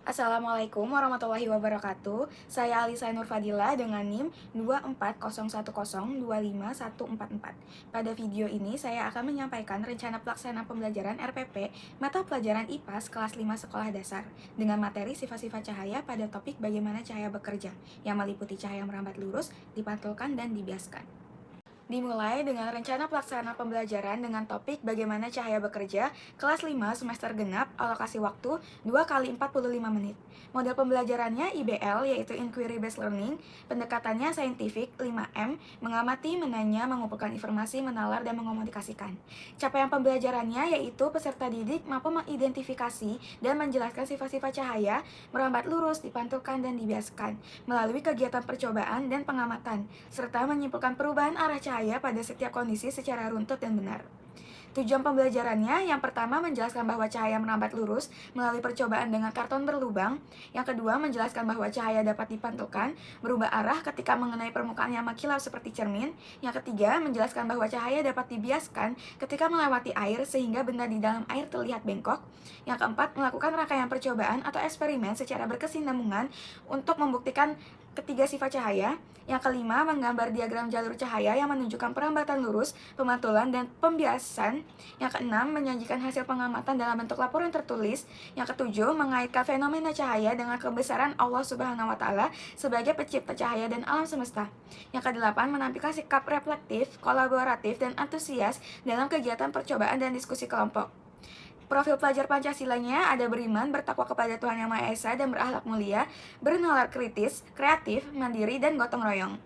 Assalamualaikum warahmatullahi wabarakatuh. Saya Alisa Nurfadila dengan NIM 24010251144. Pada video ini saya akan menyampaikan rencana pelaksanaan pembelajaran RPP mata pelajaran IPAS kelas 5 sekolah dasar dengan materi sifat-sifat cahaya pada topik bagaimana cahaya bekerja yang meliputi cahaya merambat lurus, dipantulkan, dan dibiaskan. Dimulai dengan rencana pelaksanaan pembelajaran dengan topik bagaimana cahaya bekerja, kelas 5 semester genap, alokasi waktu 2 kali 45 menit. Model pembelajarannya IBL yaitu Inquiry Based Learning, pendekatannya saintifik 5M, mengamati, menanya, mengumpulkan informasi, menalar, dan mengomunikasikan. Capaian pembelajarannya yaitu peserta didik mampu mengidentifikasi dan menjelaskan sifat-sifat cahaya, merambat lurus, dipantulkan, dan dibiaskan melalui kegiatan percobaan dan pengamatan, serta menyimpulkan perubahan arah cahaya pada setiap kondisi secara runtut dan benar. Tujuan pembelajarannya, yang pertama menjelaskan bahwa cahaya merambat lurus melalui percobaan dengan karton berlubang. Yang kedua, menjelaskan bahwa cahaya dapat dipantulkan, berubah arah ketika mengenai permukaan yang mengkilap seperti cermin. Yang ketiga, menjelaskan bahwa cahaya dapat dibiaskan ketika melewati air sehingga benda di dalam air terlihat bengkok. Yang keempat, melakukan rangkaian percobaan atau eksperimen secara berkesinambungan untuk membuktikan ketiga sifat cahaya. Yang kelima, menggambar diagram jalur cahaya yang menunjukkan perambatan lurus, pemantulan, dan pembiasan. Yang keenam, menyajikan hasil pengamatan dalam bentuk laporan tertulis. Yang ketujuh, mengaitkan fenomena cahaya dengan kebesaran Allah Subhanahu wa Ta'ala sebagai pencipta cahaya dan alam semesta. Yang kedelapan, menampilkan sikap reflektif, kolaboratif, dan antusias dalam kegiatan percobaan dan diskusi kelompok. Profil pelajar Pancasilanya ada beriman, bertakwa kepada Tuhan Yang Maha Esa, dan berakhlak mulia, bernalar kritis, kreatif, mandiri, dan gotong royong.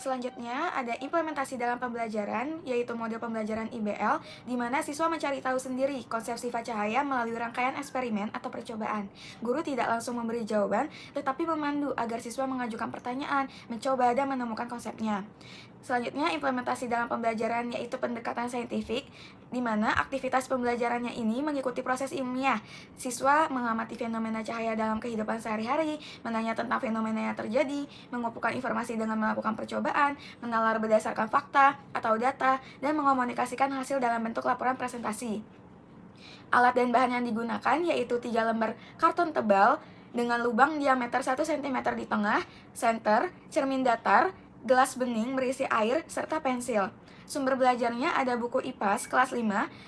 Selanjutnya, ada implementasi dalam pembelajaran, yaitu model pembelajaran IBL, di mana siswa mencari tahu sendiri konsep sifat cahaya melalui rangkaian eksperimen atau percobaan. Guru tidak langsung memberi jawaban, tetapi memandu agar siswa mengajukan pertanyaan, mencoba, dan menemukan konsepnya. Selanjutnya, implementasi dalam pembelajaran yaitu pendekatan saintifik, di mana aktivitas pembelajarannya ini mengikuti proses ilmiah. Siswa mengamati fenomena cahaya dalam kehidupan sehari-hari, menanya tentang fenomena yang terjadi, mengumpulkan informasi dengan melakukan percobaan, menalar berdasarkan fakta atau data, dan mengomunikasikan hasil dalam bentuk laporan presentasi. Alat dan bahan yang digunakan yaitu 3 lembar karton tebal dengan lubang diameter 1 cm di tengah, senter, cermin datar, gelas bening berisi air, serta pensil. Sumber belajarnya ada buku IPAS kelas 5,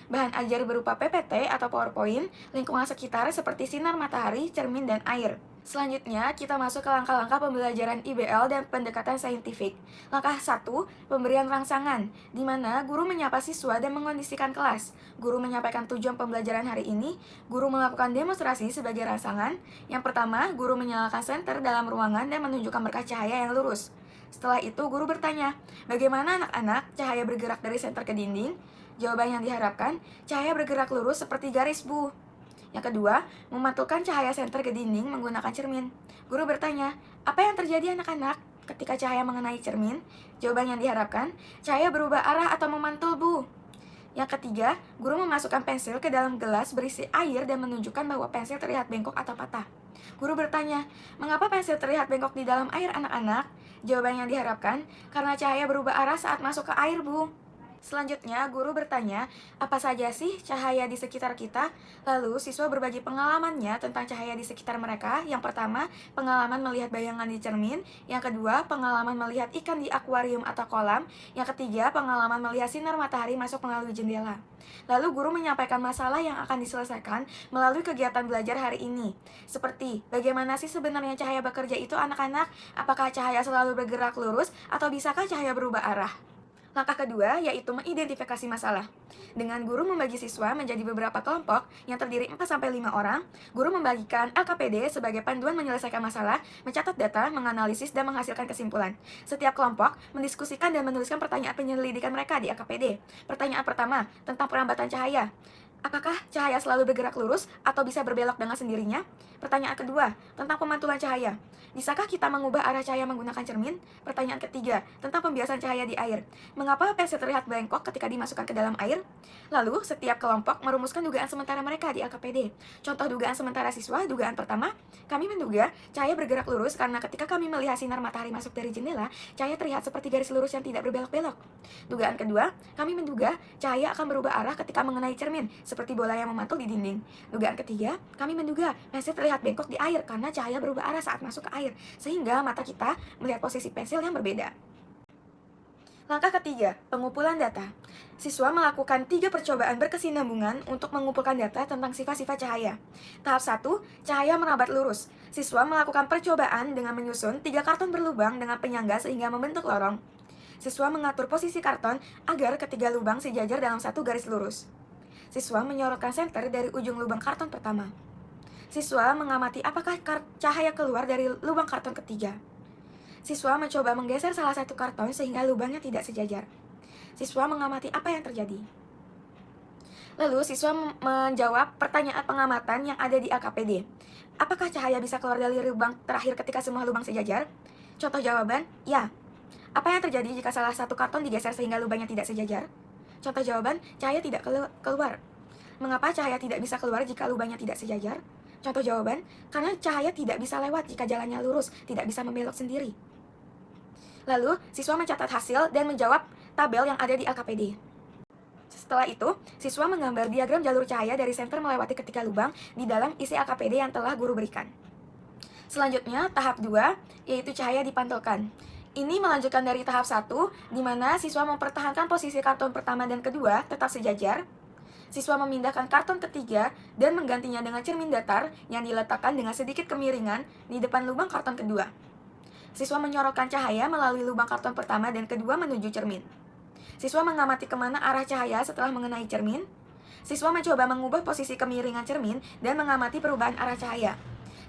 bahan ajar berupa PPT atau PowerPoint, lingkungan sekitar seperti sinar matahari, cermin, dan air. Selanjutnya, kita masuk ke langkah-langkah pembelajaran IBL dan pendekatan saintifik. Langkah 1, pemberian rangsangan, di mana guru menyapa siswa dan mengondisikan kelas. Guru menyampaikan tujuan pembelajaran hari ini, guru melakukan demonstrasi sebagai rangsangan. Yang pertama, guru menyalakan senter dalam ruangan dan menunjukkan berkah cahaya yang lurus. Setelah itu, guru bertanya, bagaimana anak-anak cahaya bergerak dari senter ke dinding? Jawaban yang diharapkan, cahaya bergerak lurus seperti garis, Bu. Yang kedua, memantulkan cahaya senter ke dinding menggunakan cermin. Guru bertanya, apa yang terjadi anak-anak ketika cahaya mengenai cermin? Jawaban yang diharapkan, cahaya berubah arah atau memantul, Bu. Yang ketiga, guru memasukkan pensil ke dalam gelas berisi air dan menunjukkan bahwa pensil terlihat bengkok atau patah. Guru bertanya, mengapa pensil terlihat bengkok di dalam air anak-anak? Jawaban yang diharapkan, karena cahaya berubah arah saat masuk ke air, Bu. Selanjutnya, guru bertanya, apa saja sih cahaya di sekitar kita? Lalu, siswa berbagi pengalamannya tentang cahaya di sekitar mereka. Yang pertama, pengalaman melihat bayangan di cermin. Yang kedua, pengalaman melihat ikan di akuarium atau kolam. Yang ketiga, pengalaman melihat sinar matahari masuk melalui jendela. Lalu, guru menyampaikan masalah yang akan diselesaikan melalui kegiatan belajar hari ini. Seperti, bagaimana sih sebenarnya cahaya bekerja itu anak-anak? Apakah cahaya selalu bergerak lurus atau bisakah cahaya berubah arah? Langkah kedua yaitu mengidentifikasi masalah. Dengan guru membagi siswa menjadi beberapa kelompok yang terdiri 4-5 orang, guru membagikan LKPD sebagai panduan menyelesaikan masalah, mencatat data, menganalisis, dan menghasilkan kesimpulan. Setiap kelompok mendiskusikan dan menuliskan pertanyaan penyelidikan mereka di LKPD. Pertanyaan pertama, tentang perambatan cahaya. Apakah cahaya selalu bergerak lurus atau bisa berbelok dengan sendirinya? Pertanyaan kedua, tentang pemantulan cahaya. Bisakah kita mengubah arah cahaya menggunakan cermin? Pertanyaan ketiga, tentang pembiasan cahaya di air. Mengapa pensil terlihat bengkok ketika dimasukkan ke dalam air? Lalu, setiap kelompok merumuskan dugaan sementara mereka di LKPD. Contoh dugaan sementara siswa, dugaan pertama, kami menduga cahaya bergerak lurus karena ketika kami melihat sinar matahari masuk dari jendela, cahaya terlihat seperti garis lurus yang tidak berbelok-belok. Dugaan kedua, kami menduga cahaya akan berubah arah ketika mengenai cermin, seperti bola yang memantul di dinding. Dugaan ketiga, kami menduga pensil terlihat bengkok di air karena cahaya berubah arah saat masuk ke air, sehingga mata kita melihat posisi pensil yang berbeda. Langkah ketiga, pengumpulan data. Siswa melakukan 3 percobaan berkesinambungan untuk mengumpulkan data tentang sifat-sifat cahaya. Tahap 1, cahaya merambat lurus. Siswa melakukan percobaan dengan menyusun 3 karton berlubang dengan penyangga sehingga membentuk lorong. Siswa mengatur posisi karton agar ketiga lubang sejajar dalam satu garis lurus. Siswa menyorotkan senter dari ujung lubang karton pertama. Siswa mengamati apakah cahaya keluar dari lubang karton ketiga. Siswa mencoba menggeser salah satu karton sehingga lubangnya tidak sejajar. Siswa mengamati apa yang terjadi. Lalu siswa menjawab pertanyaan pengamatan yang ada di LKPD. Apakah cahaya bisa keluar dari lubang terakhir ketika semua lubang sejajar? Contoh jawaban, ya. Apa yang terjadi jika salah satu karton digeser sehingga lubangnya tidak sejajar? Contoh jawaban, cahaya tidak keluar. Mengapa cahaya tidak bisa keluar jika lubangnya tidak sejajar? Contoh jawaban, karena cahaya tidak bisa lewat jika jalannya lurus, tidak bisa membelok sendiri. Lalu, siswa mencatat hasil dan menjawab tabel yang ada di LKPD. Setelah itu, siswa menggambar diagram jalur cahaya dari senter melewati ketiga lubang di dalam isi LKPD yang telah guru berikan. Selanjutnya, tahap 2, yaitu cahaya dipantulkan. Ini melanjutkan dari tahap 1, di mana siswa mempertahankan posisi karton pertama dan kedua tetap sejajar. Siswa memindahkan karton ketiga dan menggantinya dengan cermin datar yang diletakkan dengan sedikit kemiringan di depan lubang karton kedua. Siswa menyorotkan cahaya melalui lubang karton pertama dan kedua menuju cermin. Siswa mengamati kemana arah cahaya setelah mengenai cermin. Siswa mencoba mengubah posisi kemiringan cermin dan mengamati perubahan arah cahaya.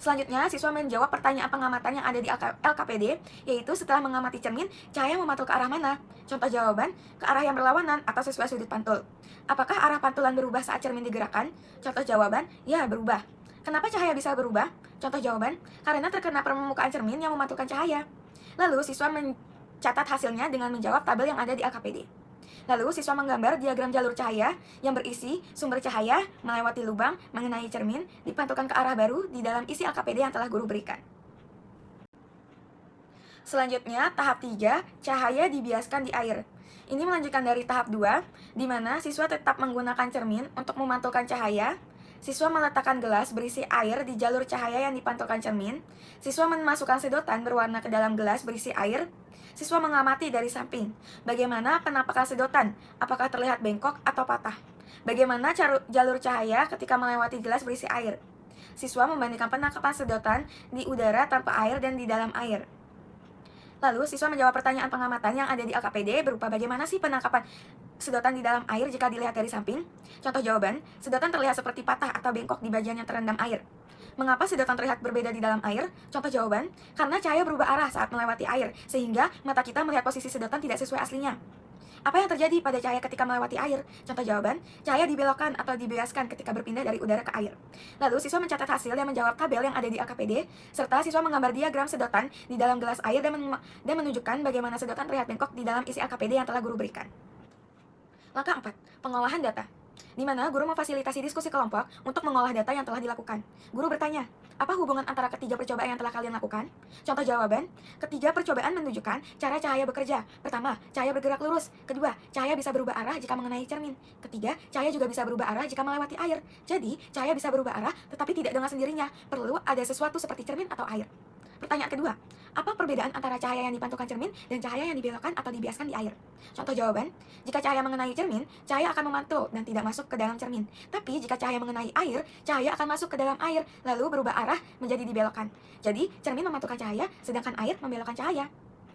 Selanjutnya, siswa menjawab pertanyaan pengamatan yang ada di LKPD, yaitu setelah mengamati cermin, cahaya memantul ke arah mana? Contoh jawaban, ke arah yang berlawanan atau sesuai sudut pantul. Apakah arah pantulan berubah saat cermin digerakkan? Contoh jawaban, ya berubah. Kenapa cahaya bisa berubah? Contoh jawaban, karena terkena permukaan cermin yang memantulkan cahaya. Lalu, siswa mencatat hasilnya dengan menjawab tabel yang ada di LKPD. Lalu, siswa menggambar diagram jalur cahaya yang berisi sumber cahaya melewati lubang, mengenai cermin, dipantulkan ke arah baru di dalam isi LKPD yang telah guru berikan. Selanjutnya, tahap 3, cahaya dibiaskan di air. Ini melanjutkan dari tahap 2, di mana siswa tetap menggunakan cermin untuk memantulkan cahaya. Siswa meletakkan gelas berisi air di jalur cahaya yang dipantulkan cermin. Siswa memasukkan sedotan berwarna ke dalam gelas berisi air. Siswa mengamati dari samping. Bagaimana penampakan sedotan? Apakah terlihat bengkok atau patah? Bagaimana jalur cahaya ketika melewati gelas berisi air? Siswa membandingkan penangkapan sedotan di udara tanpa air dan di dalam air. Lalu, siswa menjawab pertanyaan pengamatan yang ada di LKPD berupa bagaimana sih penangkapan sedotan di dalam air jika dilihat dari samping? Contoh jawaban, sedotan terlihat seperti patah atau bengkok di bagian yang terendam air. Mengapa sedotan terlihat berbeda di dalam air? Contoh jawaban, karena cahaya berubah arah saat melewati air, sehingga mata kita melihat posisi sedotan tidak sesuai aslinya. Apa yang terjadi pada cahaya ketika melewati air? Contoh jawaban, cahaya dibelokkan atau dibiaskan ketika berpindah dari udara ke air. Lalu, siswa mencatat hasil dan menjawab tabel yang ada di LKPD, serta siswa menggambar diagram sedotan di dalam gelas air dan menunjukkan bagaimana sedotan terlihat bengkok di dalam isi LKPD yang telah guru berikan. Langkah 4, pengolahan data. Di mana guru memfasilitasi diskusi kelompok untuk mengolah data yang telah dilakukan. Guru bertanya, apa hubungan antara ketiga percobaan yang telah kalian lakukan? Contoh jawaban, ketiga percobaan menunjukkan cara cahaya bekerja. Pertama, cahaya bergerak lurus. Kedua, cahaya bisa berubah arah jika mengenai cermin. Ketiga, cahaya juga bisa berubah arah jika melewati air. Jadi, cahaya bisa berubah arah tetapi tidak dengan sendirinya. Perlu ada sesuatu seperti cermin atau air. Pertanyaan kedua, apa perbedaan antara cahaya yang dipantulkan cermin dan cahaya yang dibelokkan atau dibiaskan di air? Contoh jawaban, jika cahaya mengenai cermin, cahaya akan memantul dan tidak masuk ke dalam cermin. Tapi jika cahaya mengenai air, cahaya akan masuk ke dalam air, lalu berubah arah menjadi dibelokkan. Jadi, cermin memantulkan cahaya, sedangkan air membelokkan cahaya.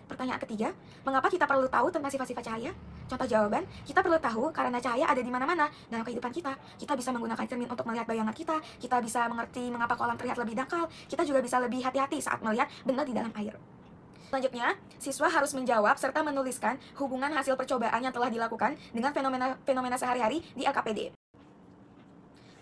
Pertanyaan ketiga, mengapa kita perlu tahu tentang sifat-sifat cahaya? Contoh jawaban, kita perlu tahu karena cahaya ada di mana-mana dalam kehidupan kita. Kita bisa menggunakan cermin untuk melihat bayangan kita bisa mengerti mengapa kolam terlihat lebih dangkal, kita juga bisa lebih hati-hati saat melihat benda di dalam air. Selanjutnya, siswa harus menjawab serta menuliskan hubungan hasil percobaan yang telah dilakukan dengan fenomena sehari-hari di LKPD.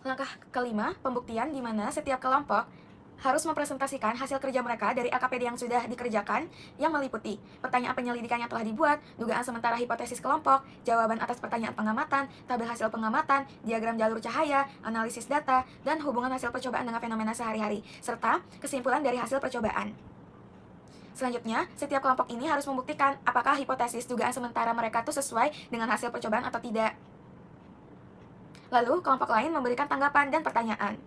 Langkah kelima, pembuktian di mana setiap kelompok harus mempresentasikan hasil kerja mereka dari LKPD yang sudah dikerjakan yang meliputi pertanyaan penyelidikan yang telah dibuat, dugaan sementara hipotesis kelompok, jawaban atas pertanyaan pengamatan, tabel hasil pengamatan, diagram jalur cahaya, analisis data, dan hubungan hasil percobaan dengan fenomena sehari-hari, serta kesimpulan dari hasil percobaan. Selanjutnya, setiap kelompok ini harus membuktikan apakah hipotesis dugaan sementara mereka itu sesuai dengan hasil percobaan atau tidak. Lalu, kelompok lain memberikan tanggapan dan pertanyaan.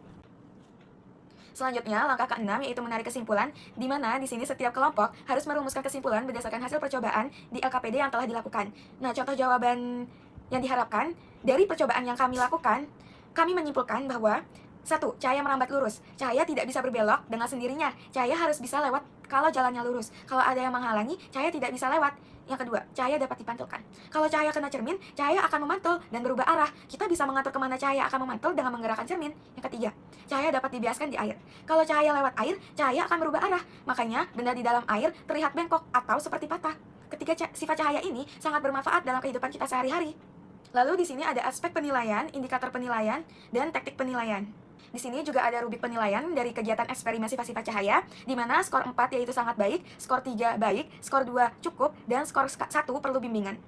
Selanjutnya, langkah ke-6 yaitu menarik kesimpulan, di mana di sini setiap kelompok harus merumuskan kesimpulan berdasarkan hasil percobaan di LKPD yang telah dilakukan. Nah, contoh jawaban yang diharapkan dari percobaan yang kami lakukan, kami menyimpulkan bahwa 1. Cahaya merambat lurus. Cahaya tidak bisa berbelok dengan sendirinya. Cahaya harus bisa lewat kalau jalannya lurus. Kalau ada yang menghalangi, cahaya tidak bisa lewat. Yang kedua, cahaya dapat dipantulkan. Kalau cahaya kena cermin, cahaya akan memantul dan berubah arah. Kita bisa mengatur kemana cahaya akan memantul dengan menggerakkan cermin. Yang ketiga, cahaya dapat dibiaskan di air. Kalau cahaya lewat air, cahaya akan berubah arah. Makanya, benda di dalam air terlihat bengkok atau seperti patah. Ketiga sifat cahaya ini sangat bermanfaat dalam kehidupan kita sehari-hari. Lalu di sini ada aspek penilaian, indikator penilaian, dan teknik penilaian. Di sini juga ada rubrik penilaian dari kegiatan eksperimen sifat-sifat cahaya, di mana skor 4 yaitu sangat baik, skor 3 baik, skor 2 cukup, dan skor 1 perlu bimbingan.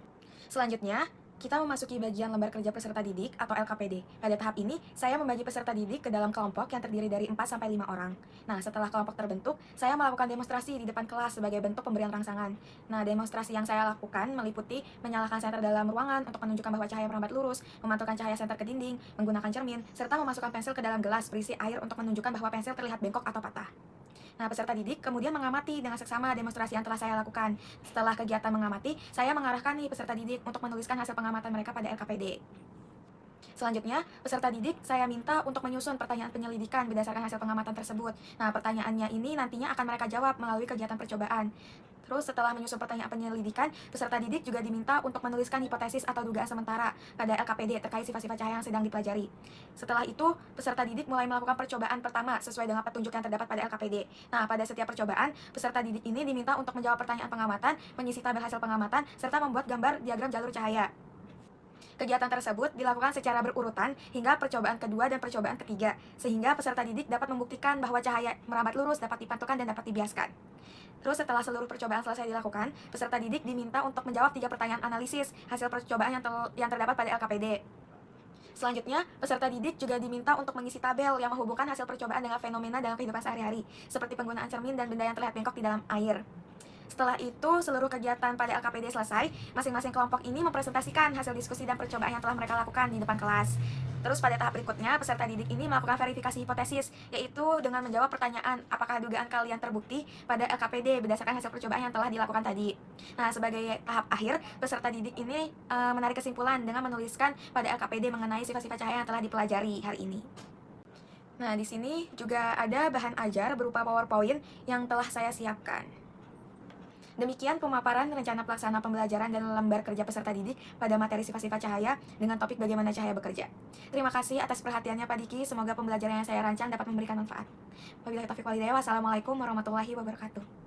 Selanjutnya, kita memasuki bagian lembar kerja peserta didik atau LKPD. Pada tahap ini, saya membagi peserta didik ke dalam kelompok yang terdiri dari 4-5 orang. Nah, setelah kelompok terbentuk, saya melakukan demonstrasi di depan kelas sebagai bentuk pemberian rangsangan. Nah, demonstrasi yang saya lakukan meliputi menyalakan senter dalam ruangan untuk menunjukkan bahwa cahaya merambat lurus, memantulkan cahaya senter ke dinding, menggunakan cermin, serta memasukkan pensil ke dalam gelas berisi air untuk menunjukkan bahwa pensil terlihat bengkok atau patah. Nah, peserta didik kemudian mengamati dengan seksama demonstrasi yang telah saya lakukan. Setelah kegiatan mengamati, saya mengarahkan nih peserta didik untuk menuliskan hasil pengamatan mereka pada LKPD. Selanjutnya, peserta didik saya minta untuk menyusun pertanyaan penyelidikan berdasarkan hasil pengamatan tersebut. Nah, pertanyaannya ini nantinya akan mereka jawab melalui kegiatan percobaan. Terus setelah menyusun pertanyaan penyelidikan, peserta didik juga diminta untuk menuliskan hipotesis atau dugaan sementara pada LKPD terkait sifat-sifat cahaya yang sedang dipelajari. Setelah itu, peserta didik mulai melakukan percobaan pertama sesuai dengan petunjuk yang terdapat pada LKPD. Nah, pada setiap percobaan, peserta didik ini diminta untuk menjawab pertanyaan pengamatan, mengisi tabel hasil pengamatan, serta membuat gambar diagram jalur cahaya. Kegiatan tersebut dilakukan secara berurutan hingga percobaan kedua dan percobaan ketiga, sehingga peserta didik dapat membuktikan bahwa cahaya merambat lurus, dapat dipantulkan, dan dapat dibiaskan. Terus setelah seluruh percobaan selesai dilakukan, peserta didik diminta untuk menjawab 3 pertanyaan analisis hasil percobaan yang terdapat pada LKPD. Selanjutnya, peserta didik juga diminta untuk mengisi tabel yang menghubungkan hasil percobaan dengan fenomena dalam kehidupan sehari-hari, seperti penggunaan cermin dan benda yang terlihat bengkok di dalam air. Setelah itu, seluruh kegiatan pada LKPD selesai, masing-masing kelompok ini mempresentasikan hasil diskusi dan percobaan yang telah mereka lakukan di depan kelas. Terus pada tahap berikutnya, peserta didik ini melakukan verifikasi hipotesis, yaitu dengan menjawab pertanyaan apakah dugaan kalian terbukti pada LKPD berdasarkan hasil percobaan yang telah dilakukan tadi. Nah, sebagai tahap akhir, peserta didik ini menarik kesimpulan dengan menuliskan pada LKPD mengenai sifat-sifat cahaya yang telah dipelajari hari ini. Nah, di sini juga ada bahan ajar berupa PowerPoint yang telah saya siapkan. Demikian pemaparan rencana pelaksana pembelajaran dan lembar kerja peserta didik pada materi sifat-sifat cahaya dengan topik bagaimana cahaya bekerja. Terima kasih atas perhatiannya Pak Diki, semoga pembelajaran yang saya rancang dapat memberikan manfaat. Wabillahi taufiq walhidayah, wassalamualaikum warahmatullahi wabarakatuh.